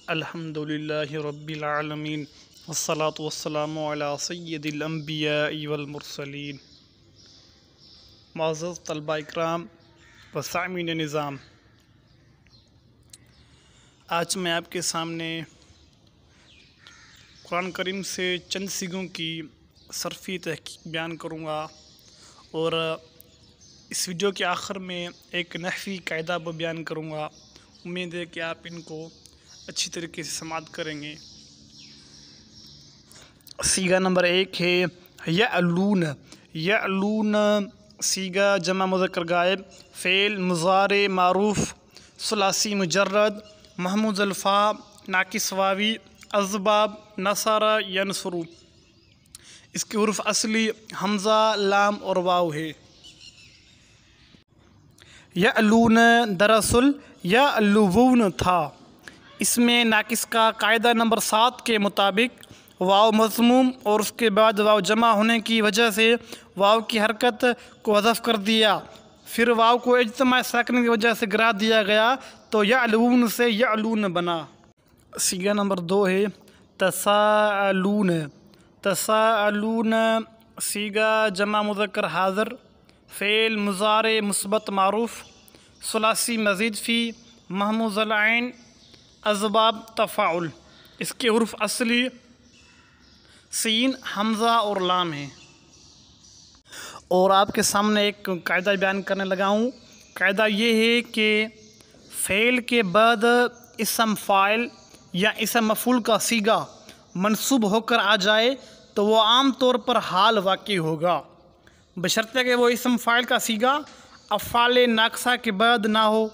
الحمدللہ رب العالمین والصلاة والسلام علی سید الانبیاء والمرسلین۔ معزز طلبہ اکرام و سامعین نظام، آج میں آپ کے سامنے قرآن کریم سے چند سیغوں کی صرفی تحقیق بیان کروں گا، اور اس ویڈیو کے آخر میں ایک نحوی قاعدہ بیان کروں گا۔ امید ہے کہ آپ ان کو اچھی طریقے سے سماعت کریں گے۔ سیغہ نمبر 1 ہے یعلون۔ یعلون سیغہ جمع مذکر غائب، فعل مضارع معروف، ثلاثی مجرد، محموز الفاء، ناقص واوی، اسباب نصر ینصر۔ اس کے حروف اصلی حمزہ، لام اور واو ہے۔ یعلون دراصل یعلوون تھا۔ اس میں ناقص کا قاعدہ نمبر 7 کے مطابق واو مضموم اور اس کے بعد واو جمع ہونے کی وجہ سے واو کی حرکت کو حذف کر دیا، پھر واو کو اجتماع ساکن کی وجہ سے گرا دیا گیا تو یعلون سے یعلون بنا۔ سیغہ نمبر 2 ہے تساءلون۔ تساءلون سیغہ جمع مذکر حاضر، فعل مضارع مثبت معروف، ثلاثی مزید فی، محموز العین، اسباب تفاعل۔ اس کے حروف اصلی سین، حمزہ اور لام ہیں۔ اور آپ کے سامنے ایک قاعدہ بیان کرنے لگا ہوں۔ قاعدہ یہ ہے کہ فعل کے بعد اسم فاعل یا اسم مفعول کا صیغہ منصوب ہو کر آ جائے تو وہ عام طور پر حال واقع ہوگا، بشرطے کہ وہ اسم فاعل کا صیغہ افعال ناقصہ کے بعد نہ ہو۔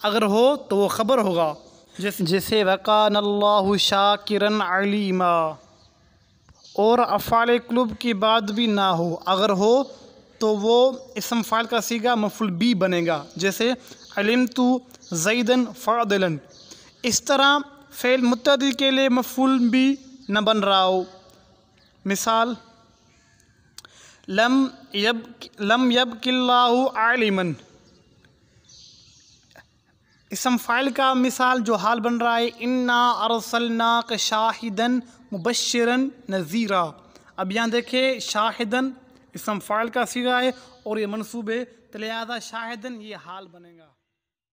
اگر ہو تو وہ خبر ہوگا، جیسے وَقَانَ اللَّهُ شَاكِرًا عَلِيمًا، اور افعال قلوب کے بعد بھی نہ ہو۔ اگر ہو تو وہ اسم فاعل کا صیغہ مفعول بھی بنے گا، جیسے علمت زیدًا فاضلاً۔ اس طرح فعل متعدی کے لیے مفعول بھی نہ بن رہا ہو۔ مثال لم یبق اللہ عالماً، اسم فاعل کا مثال جو حال بن رہا ہے انا ارسلناک شاہداً مبشراً نذیرا۔ اب یہاں دیکھیں شاہداً اسم فاعل کا صیغہ ہے اور یہ منصوب ہے، تو لہذا شاہداً یہ حال بنے گا۔